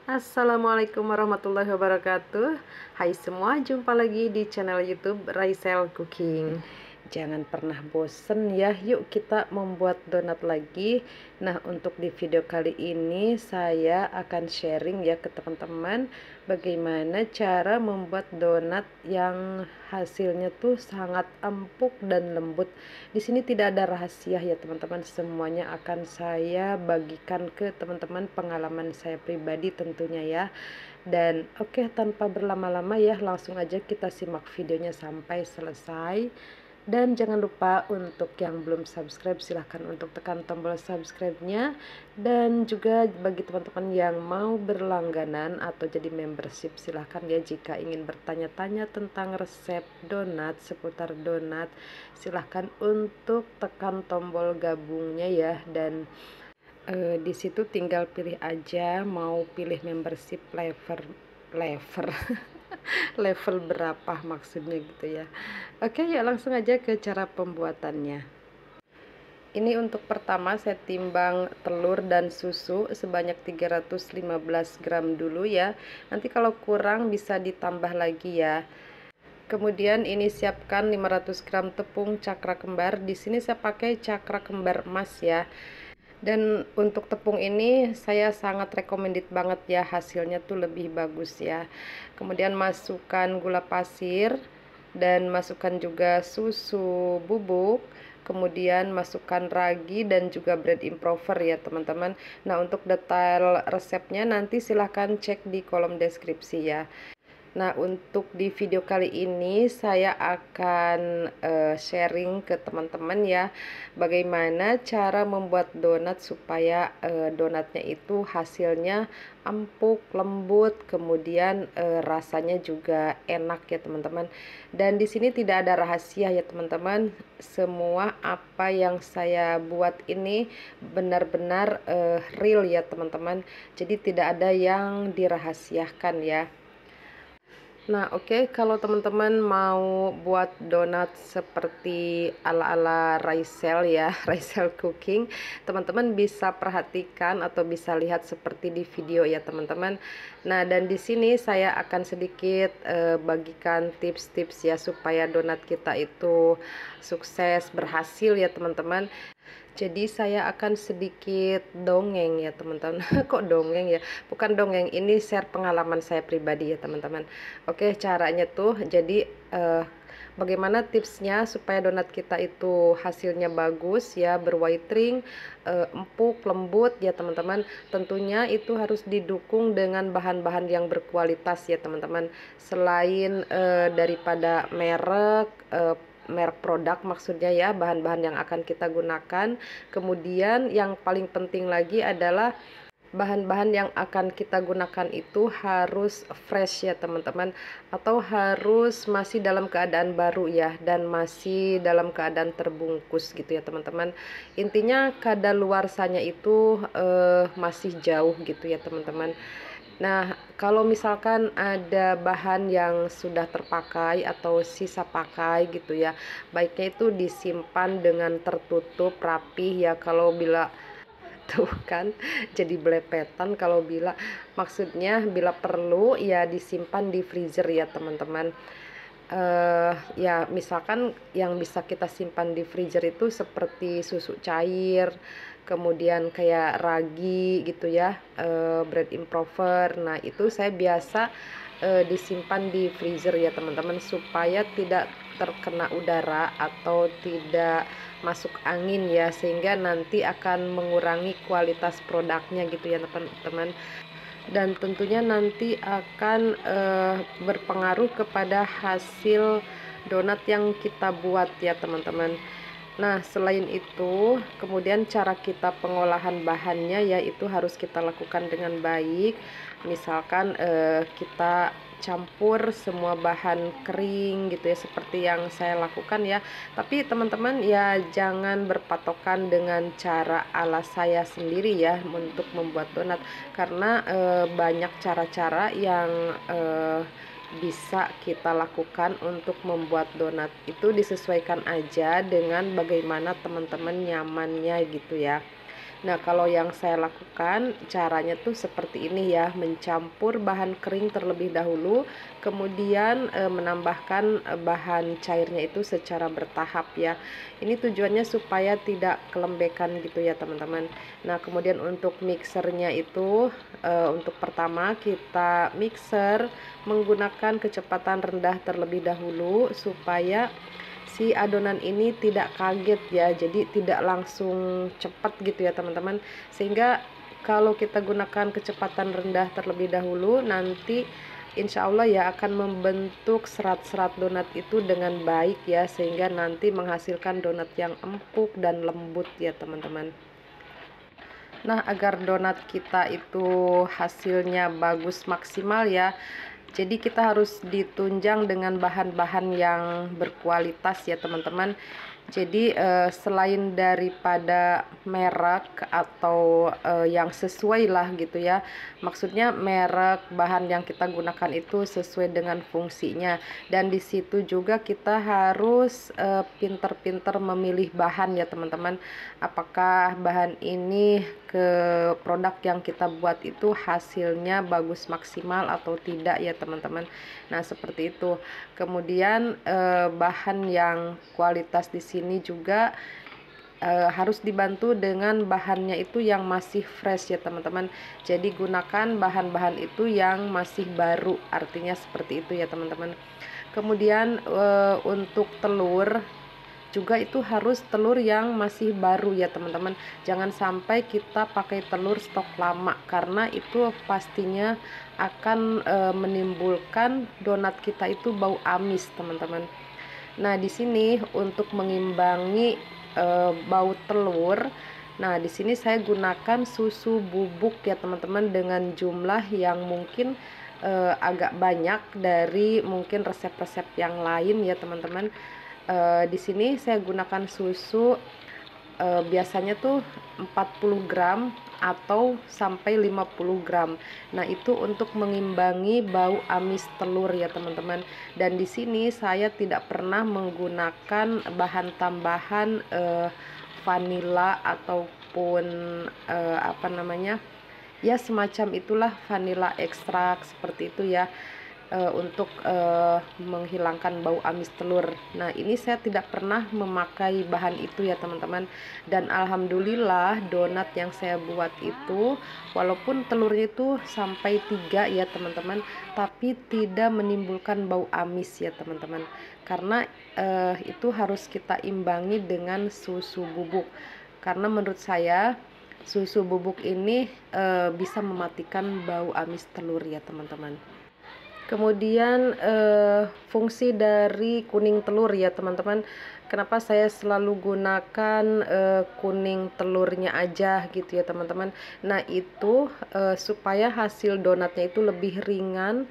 Assalamualaikum warahmatullahi wabarakatuh. Hai semua, jumpa lagi di channel YouTube Raisel Cooking. Jangan pernah bosen ya, yuk kita membuat donat lagi. Nah, untuk di video kali ini saya akan sharing ya ke teman-teman bagaimana cara membuat donat yang hasilnya tuh sangat empuk dan lembut. Di sini tidak ada rahasia ya teman-teman, semuanya akan saya bagikan ke teman-teman, pengalaman saya pribadi tentunya ya. Dan oke, tanpa berlama-lama ya, langsung aja kita simak videonya sampai selesai. Dan jangan lupa untuk yang belum subscribe, silahkan untuk tekan tombol subscribe-nya. Dan juga bagi teman-teman yang mau berlangganan atau jadi membership, silahkan ya, jika ingin bertanya-tanya tentang resep donat, seputar donat, silahkan untuk tekan tombol gabungnya ya. Dan di situ tinggal pilih aja mau pilih membership level level berapa maksudnya gitu ya. Oke, ya langsung aja ke cara pembuatannya. Ini untuk pertama saya timbang telur dan susu sebanyak 315 gram dulu ya. Nanti kalau kurang bisa ditambah lagi ya. Kemudian ini siapkan 500 gram tepung cakra kembar. Di sini saya pakai cakra kembar emas ya. Dan untuk tepung ini saya sangat recommended banget ya, hasilnya tuh lebih bagus ya. Kemudian masukkan gula pasir dan masukkan juga susu bubuk. Kemudian masukkan ragi dan juga bread improver ya teman-teman. Nah, untuk detail resepnya nanti silahkan cek di kolom deskripsi ya. Nah, untuk di video kali ini saya akan sharing ke teman-teman ya, bagaimana cara membuat donat supaya donatnya itu hasilnya empuk, lembut, kemudian rasanya juga enak ya teman-teman. Dan di sini tidak ada rahasia ya teman-teman. Semua apa yang saya buat ini benar-benar real ya teman-teman. Jadi tidak ada yang dirahasiakan ya. Nah, oke, kalau teman-teman mau buat donat seperti ala-ala Raisel ya, Raisel Cooking, teman-teman bisa perhatikan atau bisa lihat seperti di video ya teman-teman. Nah, dan di sini saya akan sedikit bagikan tips-tips ya supaya donat kita itu sukses, berhasil ya teman-teman. Jadi saya akan sedikit dongeng ya teman-teman. Kok dongeng ya? Bukan dongeng, ini share pengalaman saya pribadi ya teman-teman. Oke, caranya tuh jadi bagaimana tipsnya supaya donat kita itu hasilnya bagus ya, berwhitering, empuk, lembut ya teman-teman. Tentunya itu harus didukung dengan bahan-bahan yang berkualitas ya teman-teman. Selain daripada merek produk maksudnya ya, bahan-bahan yang akan kita gunakan. Kemudian yang paling penting lagi adalah bahan-bahan yang akan kita gunakan itu harus fresh ya teman-teman, atau harus masih dalam keadaan baru ya, dan masih dalam keadaan terbungkus gitu ya teman-teman. Intinya kadaluarsanya itu masih jauh gitu ya teman-teman. Nah, kalau misalkan ada bahan yang sudah terpakai atau sisa pakai gitu ya, baiknya itu disimpan dengan tertutup rapi ya. Kalau bila tuh kan jadi belepetan, kalau bila maksudnya bila perlu ya disimpan di freezer ya teman-teman. Ya misalkan yang bisa kita simpan di freezer itu seperti susu cair, kemudian kayak ragi gitu ya, bread improver. Nah, itu saya biasa disimpan di freezer ya teman-teman, supaya tidak terkena udara atau tidak masuk angin ya, sehingga nanti akan mengurangi kualitas produknya gitu ya teman-teman. Dan tentunya nanti akan berpengaruh kepada hasil donat yang kita buat ya teman-teman. Nah, selain itu, kemudian cara kita pengolahan bahannya yaitu harus kita lakukan dengan baik. Misalkan kita campur semua bahan kering gitu ya, seperti yang saya lakukan ya. Tapi teman-teman ya jangan berpatokan dengan cara ala saya sendiri ya untuk membuat donat, karena banyak cara-cara yang bisa kita lakukan untuk membuat donat. Itu disesuaikan aja dengan bagaimana teman-teman nyamannya gitu ya. Nah, kalau yang saya lakukan caranya tuh seperti ini ya, mencampur bahan kering terlebih dahulu, kemudian menambahkan bahan cairnya itu secara bertahap ya. Ini tujuannya supaya tidak kelembekan gitu ya teman-teman. Nah, kemudian untuk mixernya itu untuk pertama kita mixer menggunakan kecepatan rendah terlebih dahulu supaya si adonan ini tidak kaget ya, jadi tidak langsung cepat gitu ya teman-teman, sehingga kalau kita gunakan kecepatan rendah terlebih dahulu nanti insya Allah ya akan membentuk serat-serat donat itu dengan baik ya, sehingga nanti menghasilkan donat yang empuk dan lembut ya teman-teman. Nah, agar donat kita itu hasilnya bagus maksimal ya, jadi kita harus ditunjang dengan bahan-bahan yang berkualitas ya teman-teman. Jadi selain daripada merek atau yang sesuai lah gitu ya, maksudnya merek bahan yang kita gunakan itu sesuai dengan fungsinya, dan di situ juga kita harus pinter-pinter memilih bahan ya teman-teman. Apakah bahan ini ke produk yang kita buat itu hasilnya bagus maksimal atau tidak ya teman-teman. Nah, seperti itu. Kemudian bahan yang kualitas di sini juga harus dibantu dengan bahannya itu yang masih fresh ya teman-teman. Jadi gunakan bahan-bahan itu yang masih baru, artinya seperti itu ya teman-teman. Kemudian untuk telur juga itu harus telur yang masih baru ya teman-teman. Jangan sampai kita pakai telur stok lama, karena itu pastinya akan menimbulkan donat kita itu bau amis teman-teman. Nah, di sini untuk mengimbangi bau telur, nah di sini saya gunakan susu bubuk ya teman-teman, dengan jumlah yang mungkin agak banyak dari mungkin resep-resep yang lain ya teman-teman. Di sini saya gunakan susu biasanya tuh 40 gram atau sampai 50 gram. Nah, itu untuk mengimbangi bau amis telur ya teman-teman. Dan di sini saya tidak pernah menggunakan bahan tambahan vanila ataupun apa namanya? Ya, semacam itulah, vanila ekstrak seperti itu ya, untuk menghilangkan bau amis telur. Nah, ini saya tidak pernah memakai bahan itu ya teman-teman. Dan alhamdulillah donat yang saya buat itu walaupun telurnya itu sampai 3 ya teman-teman, tapi tidak menimbulkan bau amis ya teman-teman. Karena itu harus kita imbangi dengan susu bubuk. Karena menurut saya susu bubuk ini bisa mematikan bau amis telur ya teman-teman. Kemudian fungsi dari kuning telur ya teman-teman, kenapa saya selalu gunakan kuning telurnya aja gitu ya teman-teman. Nah, itu supaya hasil donatnya itu lebih ringan,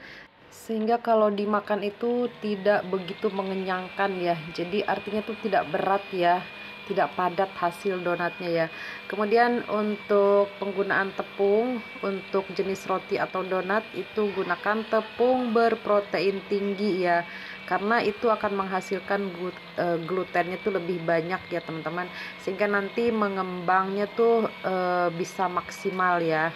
sehingga kalau dimakan itu tidak begitu mengenyangkan ya. Jadi artinya tuh tidak berat ya, tidak padat hasil donatnya ya. Kemudian untuk penggunaan tepung untuk jenis roti atau donat itu gunakan tepung berprotein tinggi ya, karena itu akan menghasilkan glutennya tuh lebih banyak ya teman-teman, sehingga nanti mengembangnya tuh bisa maksimal ya.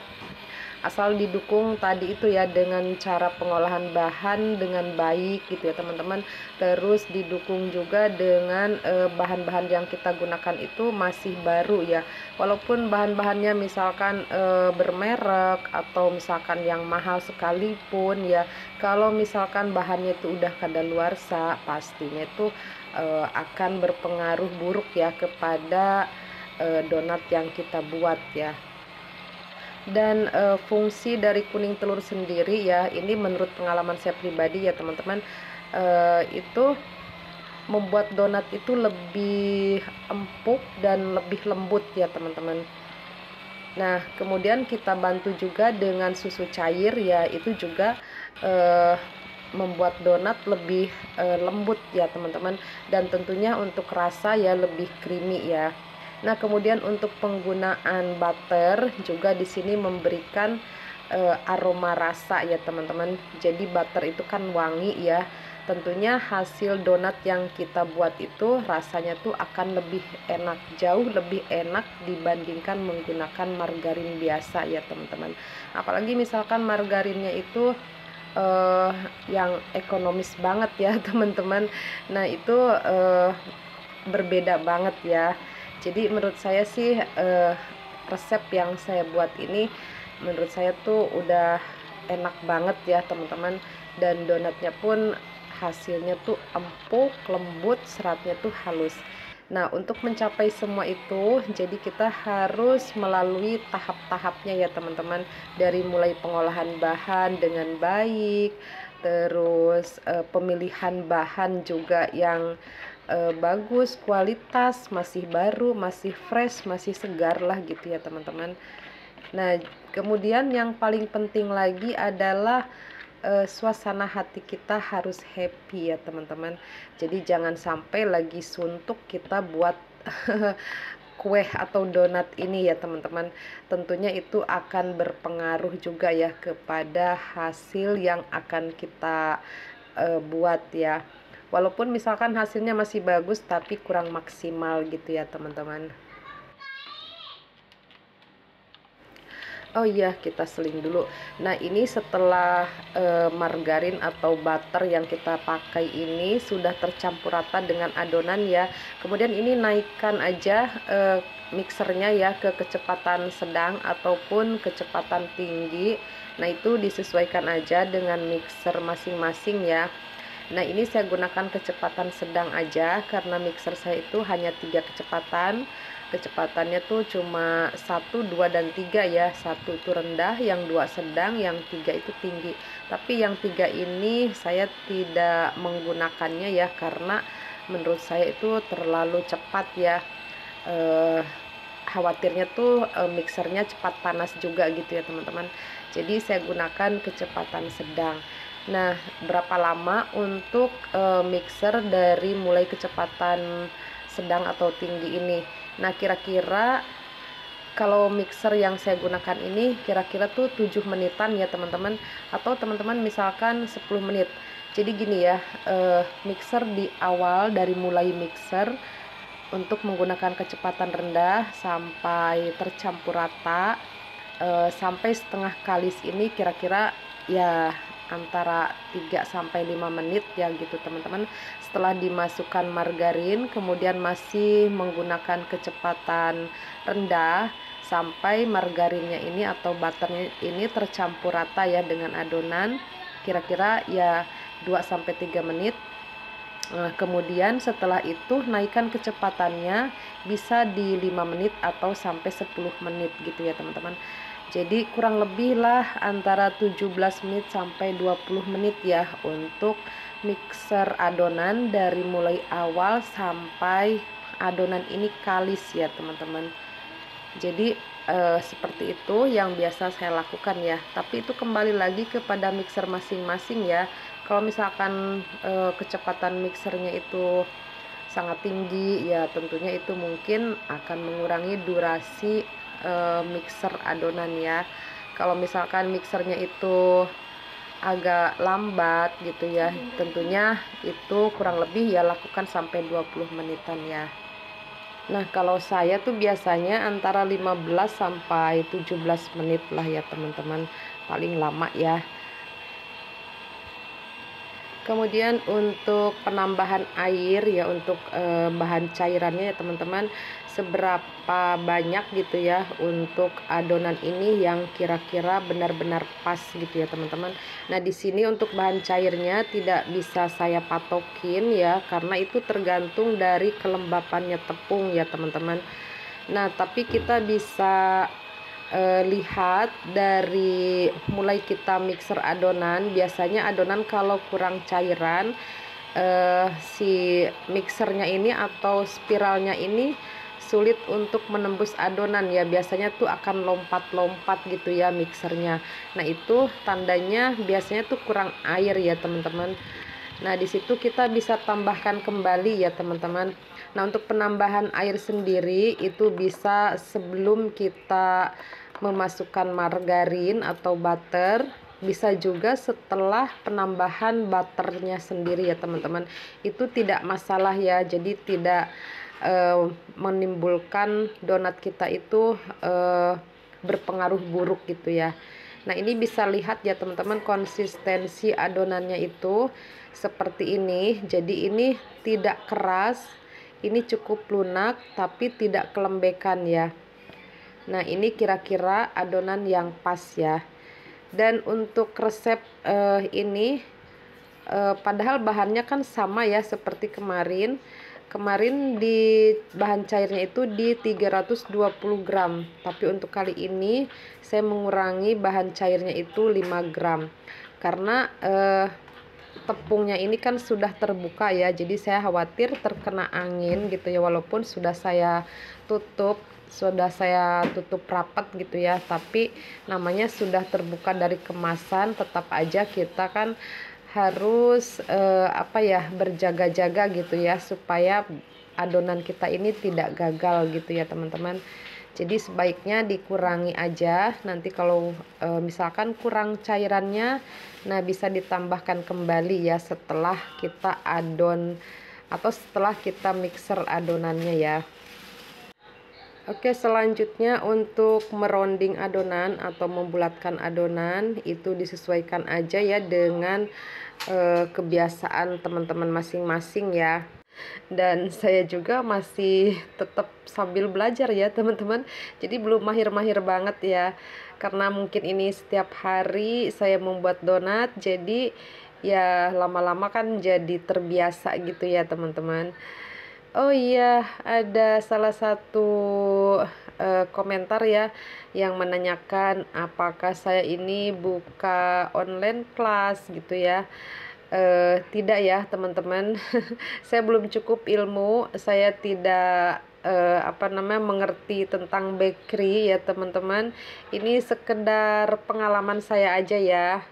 Asal didukung tadi itu ya dengan cara pengolahan bahan dengan baik gitu ya teman-teman. Terus didukung juga dengan bahan-bahan yang kita gunakan itu masih baru ya, walaupun bahan-bahannya misalkan bermerek atau misalkan yang mahal sekalipun ya, kalau misalkan bahannya itu udah kadaluarsa pastinya itu akan berpengaruh buruk ya kepada donat yang kita buat ya. Dan fungsi dari kuning telur sendiri ya, ini menurut pengalaman saya pribadi ya teman-teman, itu membuat donat itu lebih empuk dan lebih lembut ya teman-teman. Nah, kemudian kita bantu juga dengan susu cair ya, itu juga membuat donat lebih lembut ya teman-teman, dan tentunya untuk rasa ya lebih creamy ya. Nah, kemudian untuk penggunaan butter juga di sini memberikan aroma rasa ya teman-teman. Jadi butter itu kan wangi ya. tentunya hasil donat yang kita buat itu rasanya tuh akan lebih enak, jauh lebih enak dibandingkan menggunakan margarin biasa ya teman-teman. Apalagi misalkan margarinnya itu yang ekonomis banget ya teman-teman. Nah itu berbeda banget ya. Jadi menurut saya sih resep yang saya buat ini menurut saya tuh udah enak banget ya teman-teman, dan donatnya pun hasilnya tuh empuk, lembut, seratnya tuh halus. Nah, untuk mencapai semua itu, jadi kita harus melalui tahap-tahapnya ya teman-teman. Dari mulai pengolahan bahan dengan baik, terus pemilihan bahan juga yang bagus, kualitas, masih baru, masih fresh, masih segar lah gitu ya teman-teman. Nah, kemudian yang paling penting lagi adalah suasana hati kita harus happy ya teman-teman. Jadi jangan sampai lagi suntuk kita buat kue atau donat ini ya teman-teman. Tentunya itu akan berpengaruh juga ya kepada hasil yang akan kita buat ya. Walaupun misalkan hasilnya masih bagus tapi kurang maksimal gitu ya teman-teman. Oh iya, kita seling dulu. Nah, ini setelah margarin atau butter yang kita pakai ini sudah tercampur rata dengan adonan ya. Kemudian ini naikkan aja mixernya ya ke kecepatan sedang ataupun kecepatan tinggi. Nah, itu disesuaikan aja dengan mixer masing-masing ya. Nah, ini saya gunakan kecepatan sedang aja karena mixer saya itu hanya 3 kecepatan. Kecepatannya tuh cuma 1, 2, dan 3 ya. 1 itu rendah, yang 2 sedang, yang 3 itu tinggi. Tapi yang 3 ini saya tidak menggunakannya ya, karena menurut saya itu terlalu cepat ya. Khawatirnya tuh mixernya cepat panas juga gitu ya teman-teman. Jadi saya gunakan kecepatan sedang. Nah, berapa lama untuk mixer dari mulai kecepatan sedang atau tinggi ini? Nah, kira-kira kalau mixer yang saya gunakan ini kira-kira tuh 7 menitan ya teman-teman, atau teman-teman misalkan 10 menit. Jadi gini ya, mixer di awal dari mulai mixer untuk menggunakan kecepatan rendah sampai tercampur rata, sampai setengah kalis ini kira-kira ya antara 3 sampai 5 menit ya gitu teman-teman. Setelah dimasukkan margarin, kemudian masih menggunakan kecepatan rendah sampai margarinnya ini atau butternya ini tercampur rata ya dengan adonan, kira-kira ya 2 sampai 3 menit. Nah, kemudian setelah itu naikkan kecepatannya bisa di 5 menit atau sampai 10 menit gitu ya teman-teman. Jadi kurang lebih lah antara 17 menit sampai 20 menit ya untuk mixer adonan dari mulai awal sampai adonan ini kalis ya teman-teman. Jadi seperti itu yang biasa saya lakukan ya. Tapi itu kembali lagi kepada mixer masing-masing ya. Kalau misalkan kecepatan mixernya itu sangat tinggi ya, tentunya itu mungkin akan mengurangi durasi mixer adonan ya. Kalau misalkan mixernya itu agak lambat gitu ya, tentunya itu kurang lebih ya lakukan sampai 20 menitan ya. Nah, kalau saya tuh biasanya antara 15 sampai 17 menit lah ya teman-teman, paling lama ya. Kemudian untuk penambahan air ya, untuk bahan cairannya ya teman-teman, seberapa banyak gitu ya untuk adonan ini yang kira-kira benar-benar pas gitu ya teman-teman. Nah, di sini untuk bahan cairnya tidak bisa saya patokin ya, karena itu tergantung dari kelembapannya tepung ya teman-teman. Nah, tapi kita bisa lihat dari mulai kita mixer adonan. Biasanya adonan kalau kurang cairan, si mixernya ini atau spiralnya ini sulit untuk menembus adonan ya, biasanya tuh akan lompat-lompat gitu ya mixernya. Nah, itu tandanya biasanya tuh kurang air ya teman-teman. Nah, di situ kita bisa tambahkan kembali ya teman-teman. Nah, untuk penambahan air sendiri itu bisa sebelum kita memasukkan margarin atau butter. bisa juga setelah penambahan butternya sendiri ya teman-teman. Itu tidak masalah ya, jadi tidak menimbulkan donat kita itu berpengaruh buruk gitu ya. Nah ini bisa lihat ya teman-teman, konsistensi adonannya itu seperti ini. Jadi ini tidak keras, ini cukup lunak tapi tidak kelembekan ya. Nah ini kira-kira adonan yang pas ya. Dan untuk resep ini padahal bahannya kan sama ya seperti kemarin. Kemarin di bahan cairnya itu di 320 gram, tapi untuk kali ini saya mengurangi bahan cairnya itu 5 gram karena tepungnya ini kan sudah terbuka ya, jadi saya khawatir terkena angin gitu ya. Walaupun sudah saya tutup rapat gitu ya, tapi namanya sudah terbuka dari kemasan, tetap aja kita kan harus berjaga-jaga gitu ya supaya adonan kita ini tidak gagal gitu ya teman-teman. Jadi sebaiknya dikurangi aja. Nanti kalau misalkan kurang cairannya, nah bisa ditambahkan kembali ya setelah kita adon atau setelah kita mixer adonannya ya. Oke, selanjutnya untuk meronding adonan atau membulatkan adonan itu disesuaikan aja ya dengan kebiasaan teman-teman masing-masing ya. Dan saya juga masih tetap sambil belajar ya teman-teman, jadi belum mahir-mahir banget ya, karena mungkin ini setiap hari saya membuat donat, jadi ya lama-lama kan jadi terbiasa gitu ya teman-teman. Oh iya, ada salah satu komentar ya yang menanyakan apakah saya ini buka online class gitu ya. Tidak ya teman-teman. Saya belum cukup ilmu, saya tidak mengerti tentang bakery ya teman-teman. Ini sekedar pengalaman saya aja ya.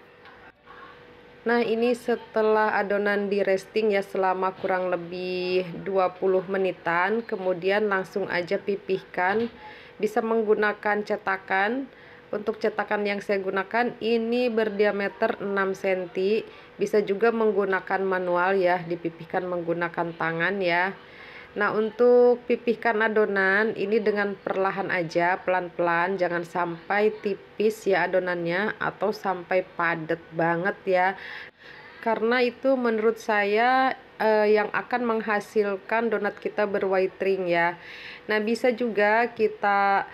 Nah ini setelah adonan di resting ya selama kurang lebih 20 menitan, kemudian langsung aja pipihkan. Bisa menggunakan cetakan. Untuk cetakan yang saya gunakan ini berdiameter 6 cm. Bisa juga menggunakan manual ya, dipipihkan menggunakan tangan ya. Nah untuk pipihkan adonan ini dengan perlahan aja, pelan-pelan, jangan sampai tipis ya adonannya atau sampai padat banget ya, karena itu menurut saya yang akan menghasilkan donat kita berwhitering ya. Nah bisa juga kita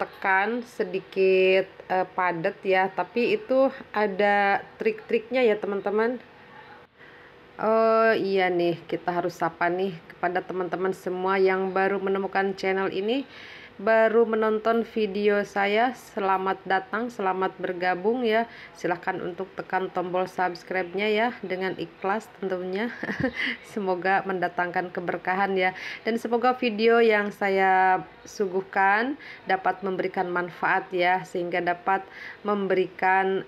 tekan sedikit padat ya, tapi itu ada trik-triknya ya teman-teman. Oh iya nih, kita harus sapa nih kepada teman-teman semua yang baru menemukan channel ini, baru menonton video saya. Selamat datang, selamat bergabung ya. Silahkan untuk tekan tombol subscribe-nya ya dengan ikhlas tentunya. Semoga mendatangkan keberkahan ya. Dan semoga video yang saya suguhkan dapat memberikan manfaat ya, sehingga dapat memberikan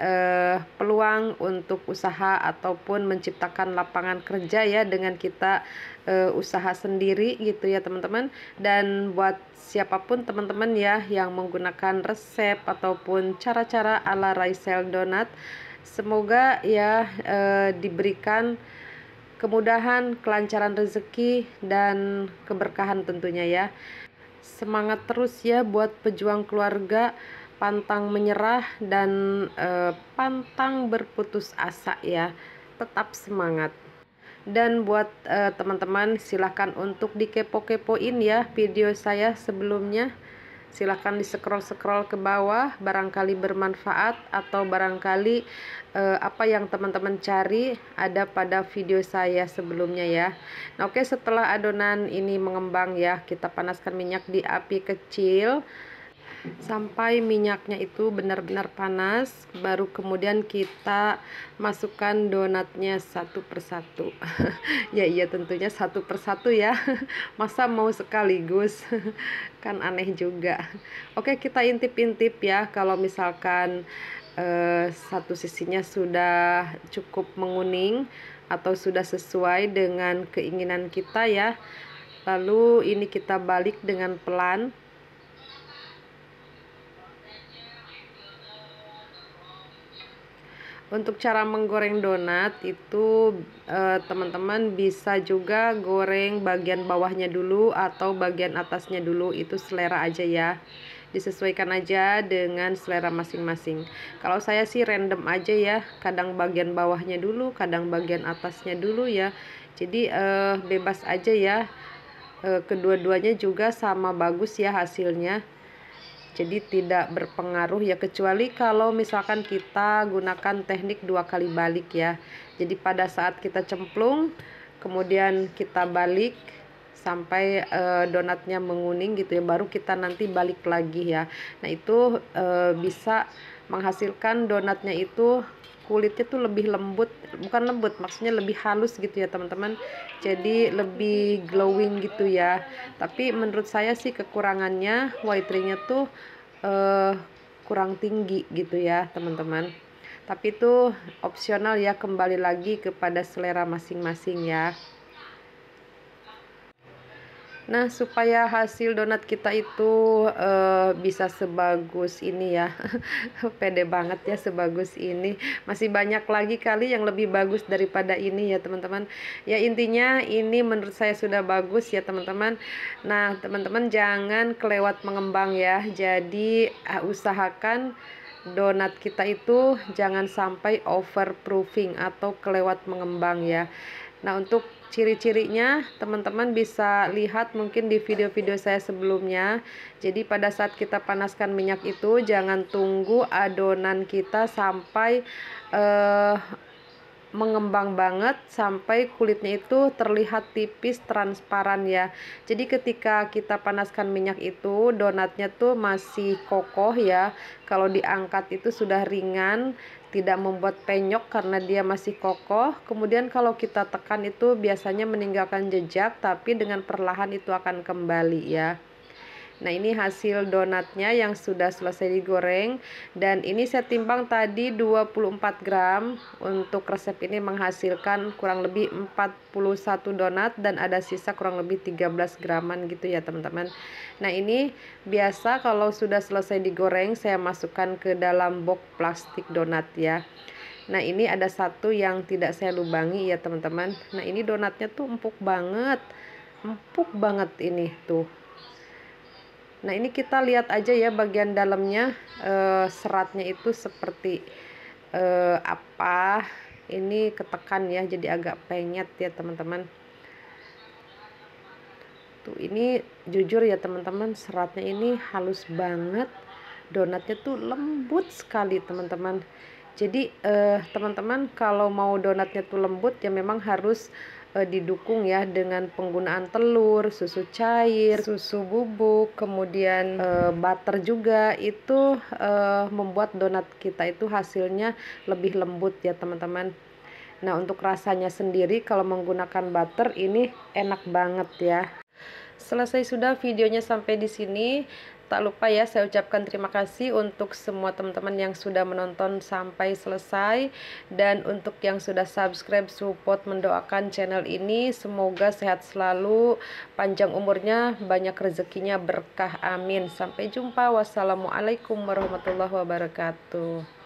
peluang untuk usaha ataupun menciptakan lapangan kerja ya dengan kita usaha sendiri gitu ya teman-teman. Dan buat siapapun teman-teman ya yang menggunakan resep ataupun cara-cara ala Raisel Donat, semoga ya diberikan kemudahan, kelancaran rezeki dan keberkahan tentunya ya. Semangat terus ya buat pejuang keluarga, pantang menyerah dan pantang berputus asa ya. Tetap semangat. Dan buat teman-teman silahkan untuk dikepo-kepoin ya video saya sebelumnya. Silahkan di scroll ke bawah, barangkali bermanfaat atau barangkali apa yang teman-teman cari ada pada video saya sebelumnya ya. Nah oke, setelah adonan ini mengembang ya, kita panaskan minyak di api kecil sampai minyaknya itu benar-benar panas, baru kemudian kita masukkan donatnya satu persatu. Ya iya tentunya satu persatu ya, masa mau sekaligus kan aneh juga. Oke, kita intip-intip ya kalau misalkan satu sisinya sudah cukup menguning atau sudah sesuai dengan keinginan kita ya. Lalu ini kita balik dengan pelan. Untuk cara menggoreng donat itu teman-teman bisa juga goreng bagian bawahnya dulu atau bagian atasnya dulu, itu selera aja ya. Disesuaikan aja dengan selera masing-masing. Kalau saya sih random aja ya, kadang bagian bawahnya dulu, kadang bagian atasnya dulu ya. Jadi bebas aja ya. Kedua-duanya juga sama bagus ya hasilnya. Jadi tidak berpengaruh ya, kecuali kalau misalkan kita gunakan teknik 2 kali balik ya. Jadi pada saat kita cemplung kemudian kita balik sampai donatnya menguning gitu ya, baru kita nanti balik lagi ya. Nah itu bisa menghasilkan donatnya itu kulitnya tuh lebih lembut, bukan lembut, maksudnya lebih halus gitu ya teman-teman, jadi lebih glowing gitu ya. Tapi menurut saya sih kekurangannya white ringnya tuh kurang tinggi gitu ya teman-teman, tapi itu opsional ya, kembali lagi kepada selera masing-masing ya. Nah supaya hasil donat kita itu bisa sebagus ini ya pede banget ya sebagus ini, masih banyak lagi kali yang lebih bagus daripada ini ya teman-teman. Ya intinya ini menurut saya sudah bagus ya teman-teman. Nah teman-teman jangan kelewat mengembang ya, jadi usahakan donat kita itu jangan sampai overproofing atau kelewat mengembang ya. Nah untuk ciri-cirinya teman-teman bisa lihat mungkin di video-video saya sebelumnya. Jadi pada saat kita panaskan minyak itu jangan tunggu adonan kita sampai mengembang banget sampai kulitnya itu terlihat tipis transparan ya. Jadi ketika kita panaskan minyak itu donatnya tuh masih kokoh ya. Kalau diangkat itu sudah ringan, tidak membuat penyok karena dia masih kokoh. Kemudian kalau kita tekan itu biasanya meninggalkan jejak, tapi dengan perlahan itu akan kembali ya. Nah ini hasil donatnya yang sudah selesai digoreng, dan ini saya timbang tadi 24 gram. Untuk resep ini menghasilkan kurang lebih 41 donat dan ada sisa kurang lebih 13 graman gitu ya teman-teman. Nah ini biasa kalau sudah selesai digoreng saya masukkan ke dalam box plastik donat ya. Nah ini ada satu yang tidak saya lubangi ya teman-teman. Nah ini donatnya tuh empuk banget ini tuh. Nah ini kita lihat aja ya bagian dalamnya, seratnya itu seperti apa. Ini ketekan ya, jadi agak penyet ya teman-teman. Tuh ini jujur ya teman-teman, seratnya ini halus banget, donatnya tuh lembut sekali teman-teman. Jadi teman-teman kalau mau donatnya tuh lembut ya memang harus didukung ya dengan penggunaan telur, susu cair, susu bubuk, kemudian butter juga. Itu membuat donat kita itu hasilnya lebih lembut ya teman-teman. Nah untuk rasanya sendiri kalau menggunakan butter ini enak banget ya. Selesai sudah videonya sampai di sini. Tak lupa ya saya ucapkan terima kasih untuk semua teman-teman yang sudah menonton sampai selesai, dan untuk yang sudah subscribe, support, mendoakan channel ini semoga sehat selalu, panjang umurnya, banyak rezekinya, berkah, amin. Sampai jumpa, wassalamualaikum warahmatullahi wabarakatuh.